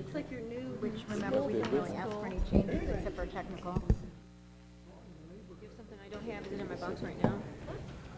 looks like your new. Which, remember, we didn't really ask for any changes except for technical. You have something I don't have. Is it in my box right now?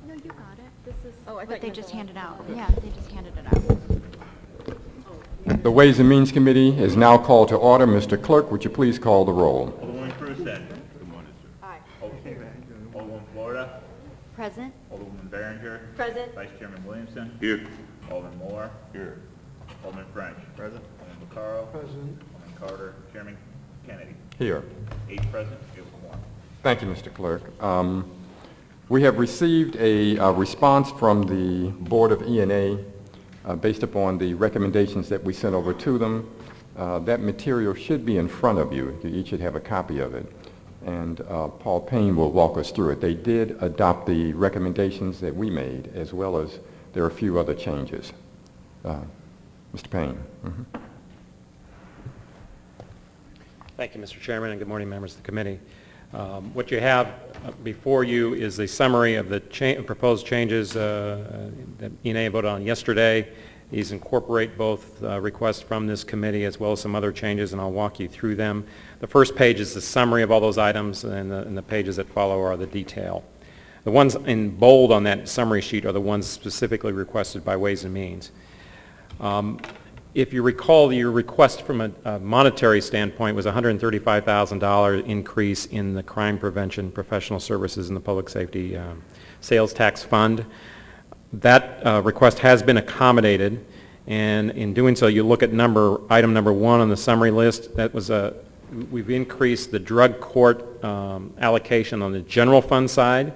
No, you got it. This is. Oh, I thought But they you just meant handed out. Yeah, they just handed it out. The Ways and Means Committee is now called to order. Mr. Clerk, would you please call the roll? Alderwoman Cruzen. Good morning, sir. Aye. Alderwoman Florida. Present? Alderwoman Behringer. Present. Vice Chairman Williamson. Here. Alderman Moore. Here. Alderman French. Present. Alderman Vaccaro. Present. Alderman Carter. Chairman Kennedy. Here. 8 present, give a quorum. Thank you, Mr. Clerk. We have received a response from the Board of E&A based upon the recommendations that we sent over to them. That material should be in front of you. You each should have a copy of it. And Paul Payne will walk us through it. They did adopt the recommendations that we made, as well as there are a few other changes. Mr. Payne. Mm-hmm. Thank you, Mr. Chairman, and good morning, members of the committee. What you have before you is a summary of the proposed changes that E&A voted on yesterday. These incorporate both requests from this committee as well as some other changes, and I'll walk you through them. The first page is the summary of all those items, and the pages that follow are the detail. The ones in bold on that summary sheet are the ones specifically requested by Ways and Means. If you recall, your request from a monetary standpoint was a $135,000 increase in the crime prevention professional services in the public safety sales tax fund. That request has been accommodated, and in doing so, you look at item number 1 on the summary list. That was we've increased the drug court allocation on the general fund side,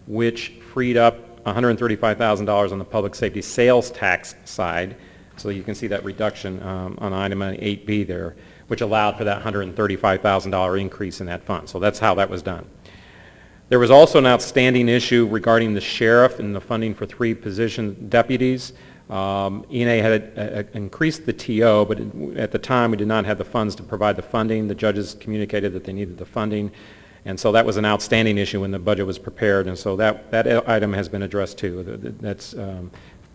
which freed up $135,000 on the public safety sales tax side. So you can see that reduction on item 8B there, which allowed for that $135,000 increase in that fund. So that's how that was done. There was also an outstanding issue regarding the sheriff and the funding for 3 position deputies. E&A had increased the TO, but at the time we did not have the funds to provide the funding. The judges communicated that they needed the funding, and so that was an outstanding issue when the budget was prepared, and so that item has been addressed too. That's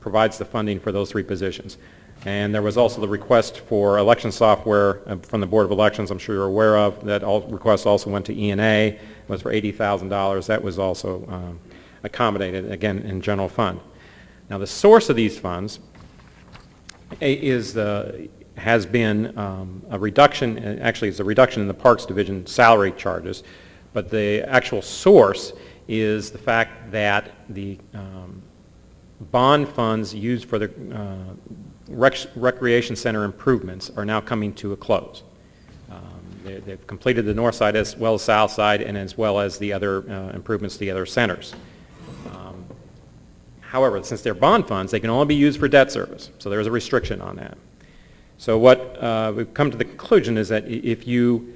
provides the funding for those 3 positions. And there was also the request for election software from the Board of Elections, I'm sure you're aware of. That request also went to E&A. It was for $80,000. That was also accommodated, again, in general fund. Now, the source of these funds has been a reduction, actually it's a reduction in the Parks Division salary charges, but the actual source is the fact that the bond funds used for the recreation center improvements are now coming to a close. They've completed the north side as well as south side, and as well as the other improvements to the other centers. However, since they're bond funds, they can only be used for debt service, so there's a restriction on that. So what we've come to the conclusion is that if you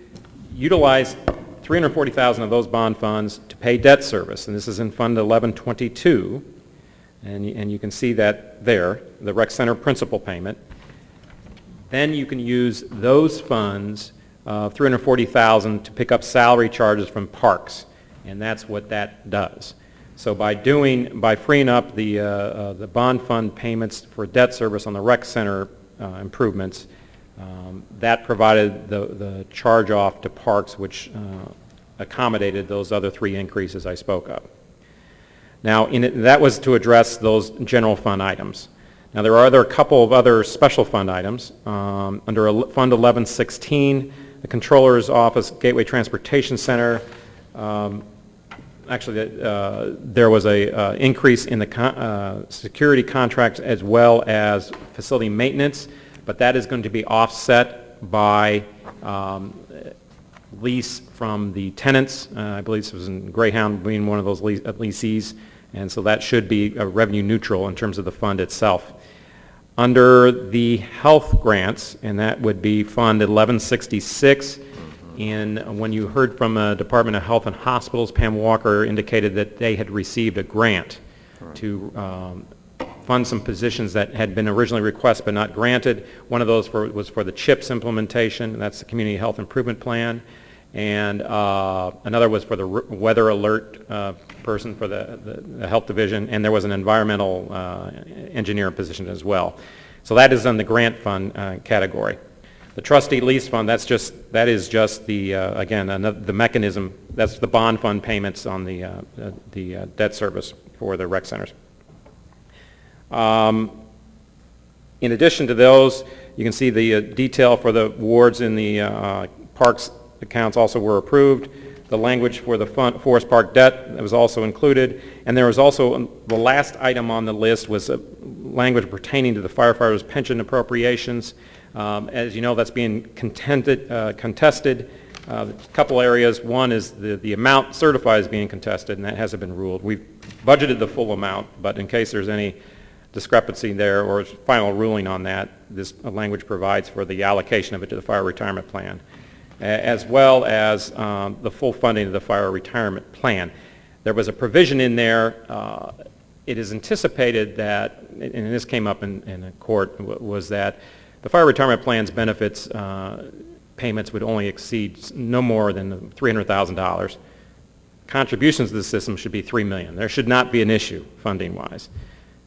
utilize $340,000 of those bond funds to pay debt service, and this is in Fund 1122, and you can see that there, the rec center principal payment, then you can use those funds, $340,000, to pick up salary charges from parks, and that's what that does. So by freeing up the bond fund payments for debt service on the rec center improvements, that provided the charge off to parks, which accommodated those other 3 increases I spoke of. Now, that was to address those general fund items. Now, there are a couple of other special fund items. Under Fund 1116, the Controller's Office Gateway Transportation Center, there was a increase in the security contracts as well as facility maintenance, but that is going to be offset by lease from the tenants. I believe this was in Greyhound being one of those leasees, and so that should be revenue neutral in terms of the fund itself. Under the health grants, and that would be Fund 1166, and when you heard from the Department of Health and Hospitals, Pam Walker indicated that they had received a grant to fund some positions that had been originally requested but not granted. One of those was for the CHIPS implementation, and that's the Community Health Improvement Plan, and another was for the weather alert person for the health division, and there was an environmental engineer position as well. So that is on the grant fund category. The trustee lease fund, that is just the, again, the mechanism, that's the bond fund payments on the debt service for the rec centers. In addition to those, you can see the detail for the wards in the parks accounts also were approved. The language for the Forest Park debt that was also included. And there was also, the last item on the list was language pertaining to the firefighters' pension appropriations. As you know, that's being contested. A couple areas. One is the amount certified is being contested, and that hasn't been ruled. We've budgeted the full amount, but in case there's any discrepancy there or final ruling on that, this language provides for the allocation of it to the fire retirement plan, as well as the full funding of the fire retirement plan. There was a provision in there. It is anticipated that, and this came up in a court, was that the fire retirement plan's benefits payments would only exceed no more than $300,000. Contributions to the system should be $3 million. There should not be an issue funding-wise.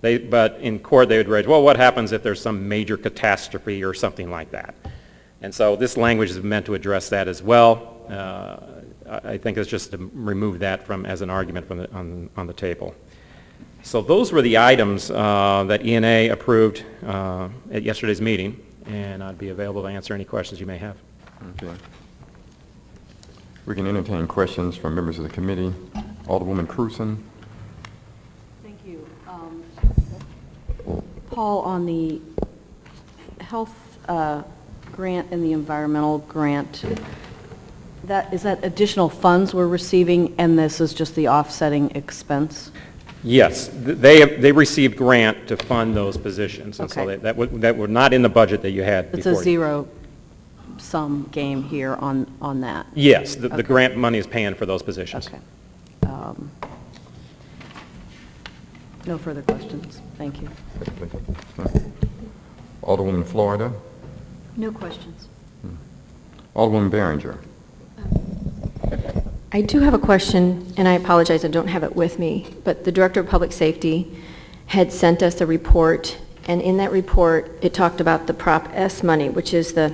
But in court they would raise, well, what happens if there's some major catastrophe or something like that? And so this language is meant to address that as well. I think it's just to remove that as an argument from on the table. So those were the items that ENA approved at yesterday's meeting, and I'd be available to answer any questions you may have. Okay. We can entertain questions from members of the committee. Alderwoman Cruzen. Thank you. Paul, on the health grant and the environmental grant, is that additional funds we're receiving, and this is just the offsetting expense? Yes, they received grant to fund those positions, and so Okay. that were not in the budget that you had It's before. a zero-sum game here on that? Yes, the Okay. grant money is paying for those positions. Okay. No further questions. Thank you. Alderwoman Florida. No questions. Alderwoman Behringer. I do have a question, and I apologize, I don't have it with me, but the Director of Public Safety had sent us a report, and in that report, it talked about the Prop S money, which is the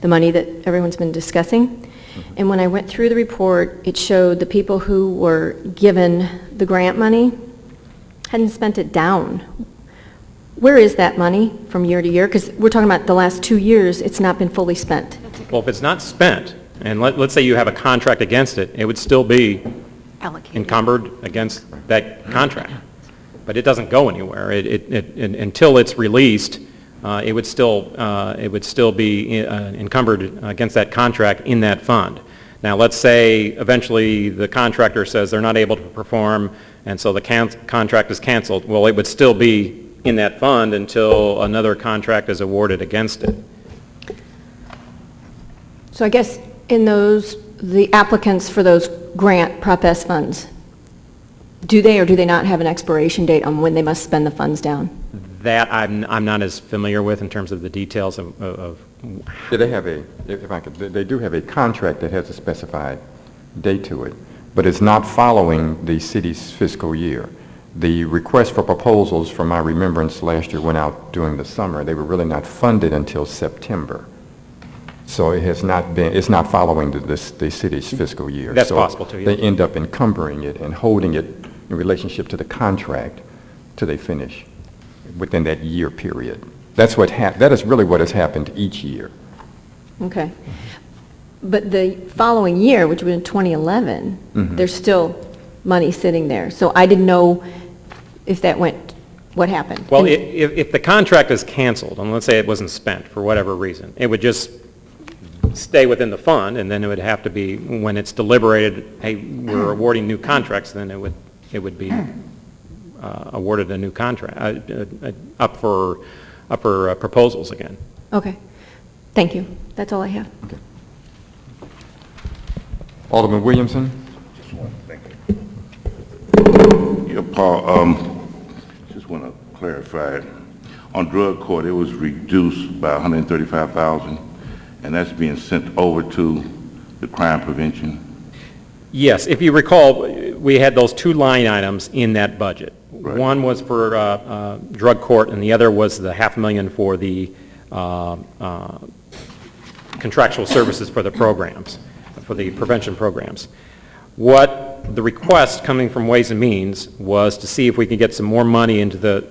money that everyone's been discussing. And when I went through the report, it showed the people who were given the grant money hadn't spent it down. Where is that money from year to year? Because we're talking about the last 2 years, it's not been fully spent. Well, if it's not spent, and let's say you have a contract against it, it would still be Allocated. encumbered against that contract. But it doesn't go anywhere. Until it's released, it would still be encumbered against that contract in that fund. Now, let's say eventually the contractor says they're not able to perform, and so the contract is canceled. Well, it would still be in that fund until another contract is awarded against it. So I guess in the applicants for those grant Prop S funds, do they or do they not have an expiration date on when they must spend the funds down? That I'm not as familiar with in terms of the details of Yeah, they have they do have a contract that has a specified date to it, but it's not following the city's fiscal year. The request for proposals, from my remembrance, last year went out during the summer. They were really not funded until September. So it's not following the city's fiscal year. That's So possible too, yeah. They end up encumbering it and holding it in relationship to the contract till they finish within that year period. That is really what has happened each year. Okay. But the following year, which was in 2011, there's still money sitting there. So I didn't know if that went, what happened? Well, And- if the contract is canceled, and let's say it wasn't spent for whatever reason, it would just stay within the fund, and then it would have to be, when it's deliberated, hey, we're awarding new contracts, then it would be awarded a new contract, up for proposals again. Okay. Thank you. That's all I have. Okay. Alderman Williamson. Just one, thank you. Yeah, Paul, just want to clarify, on drug court, it was reduced by $135,000, and that's being sent over to the crime prevention. Yes, if you recall, we had those two line items in that budget. Right. One was for drug court, and the other was the $500,000 for the contractual services for the programs, for the prevention programs. What the request coming from Ways and Means was to see if we could get some more money into the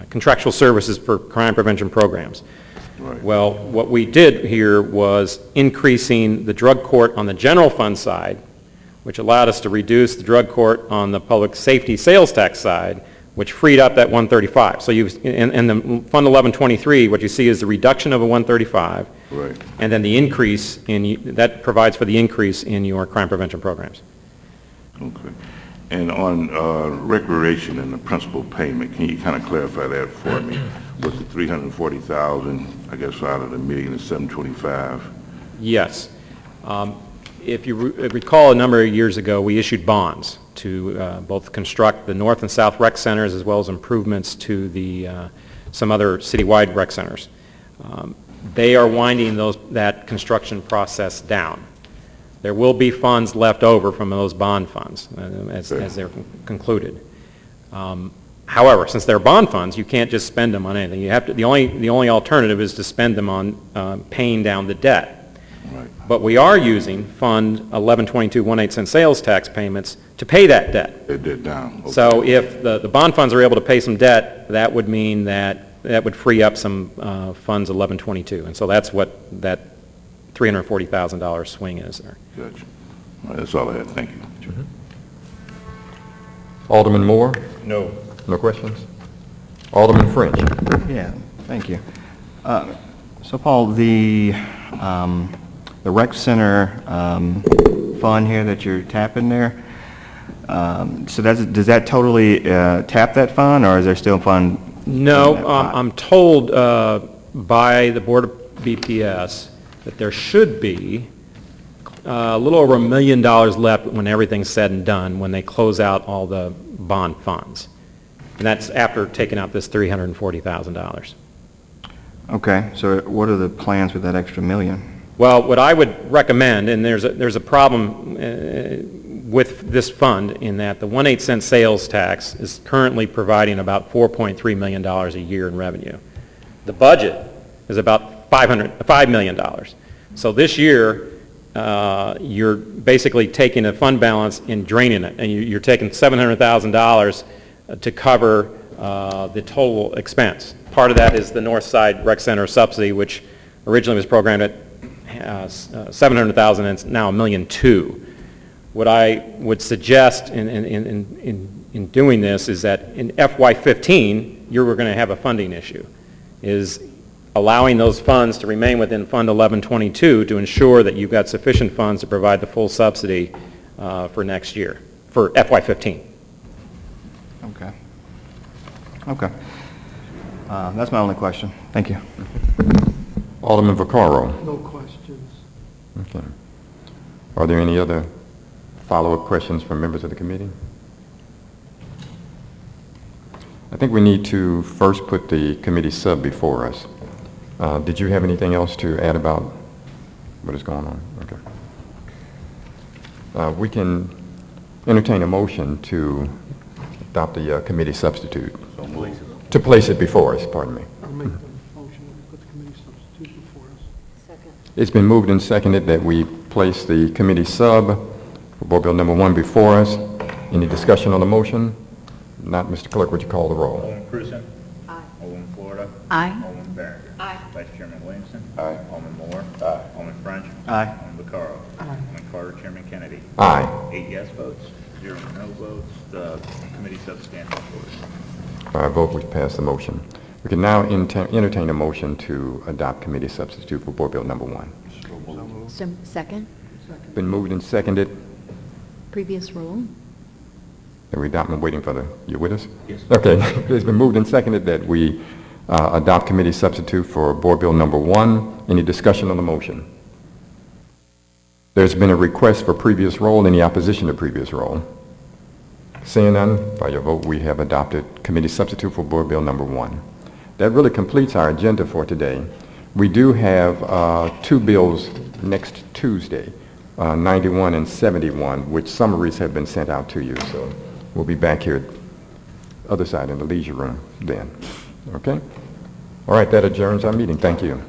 contractual services for crime prevention programs. Right. Well, what we did here was increasing the drug court on the general fund side, which allowed us to reduce the drug court on the public safety sales tax side, which freed up that 135. So in the Fund 1123, what you see is the reduction of a 135, Right. and then the increase that provides for the increase in your crime prevention programs. Okay. And on recreation and the principal payment, can you kind of clarify that for me? Was the 340,000, I guess, out of the 1,725,000? Yes. If you recall, a number of years ago, we issued bonds to both construct the North and South rec centers as well as improvements to some other citywide rec centers. They are winding that construction process down. There will be funds left over from those bond funds as they're concluded. However, since they're bond funds, you can't just spend them on anything. You have to. The only alternative is to spend them on paying down the debt. Right. But we are using Fund 1122 1/8 sales tax payments to pay that debt. They did down. Okay. So if the bond funds are able to pay some debt, that would mean that would free up some funds 1122. And so that's what that $340,000 swing is there. Gotcha. All right, that's all I had. Thank you. Alderman Moore? No. No questions? Alderman French? Yeah, thank you. So Paul, the rec center fund here that you're tapping there, so does that totally tap that fund, or is there still a fund? No, in that pot? I'm told by the Board of BPS that there should be a little over $1 million left when everything's said and done, when they close out all the bond funds. And that's after taking out this $340,000. Okay, so what are the plans with that extra $1 million? Well, what I would recommend, and there's a problem with this fund in that the 1/8 sales tax is currently providing about $4.3 million a year in revenue. The budget is about $5 million. So this year, you're basically taking a fund balance and draining it, and you're taking $700,000 to cover the total expense. Part of that is the North Side Rec Center subsidy, which originally was programmed at $700,000 and it's now $1.2 million. What I would suggest in doing this is that in FY15, you're going to have a funding issue, is allowing those funds to remain within Fund 1122 to ensure that you've got sufficient funds to provide the full subsidy for next year, for FY15. Okay. Okay. That's my only question. Thank you. Alderman Vaccaro? No questions. Okay. Are there any other follow-up questions from members of the committee? I think we need to first put the committee sub before us. Did you have anything else to add about what is going on? Okay. We can entertain a motion to adopt the committee substitute. To place it before us, pardon me. I'll make the motion that we put the committee substitute before us. Second. It's been moved and seconded that we place the committee sub for Board Bill number 1 before us. Any discussion on the motion? Not, Mr. Clerk, would you call the roll? Alderman Cruzen? Aye. Alderman Florida? Aye. Alderman Behringer? Aye. Vice Chairman Williamson? Aye. Alderman Moore? Aye. Alderman French? Aye. Alderman Vaccaro? Alderman Carter, Chairman Kennedy? Aye. 8 yes votes, 0 no votes. The committee sub stands ordered. By a vote, we pass the motion. We can now entertain a motion to adopt committee substitute for Board Bill number 1. So, second, Been moved and seconded. previous rule. Are we adopting, waiting for you with us? Yes. Okay. It's been moved and seconded that we adopt committee substitute for Board Bill number 1. Any discussion on the motion? There's been a request for previous roll. Any opposition to previous roll? Seeing none, by your vote, we have adopted committee substitute for Board Bill number 1. That really completes our agenda for today. We do have 2 bills next Tuesday, 91 and 71, which summaries have been sent out to you. So we'll be back here at the other side in the leisure room then. Okay? All right, that adjourns our meeting. Thank you.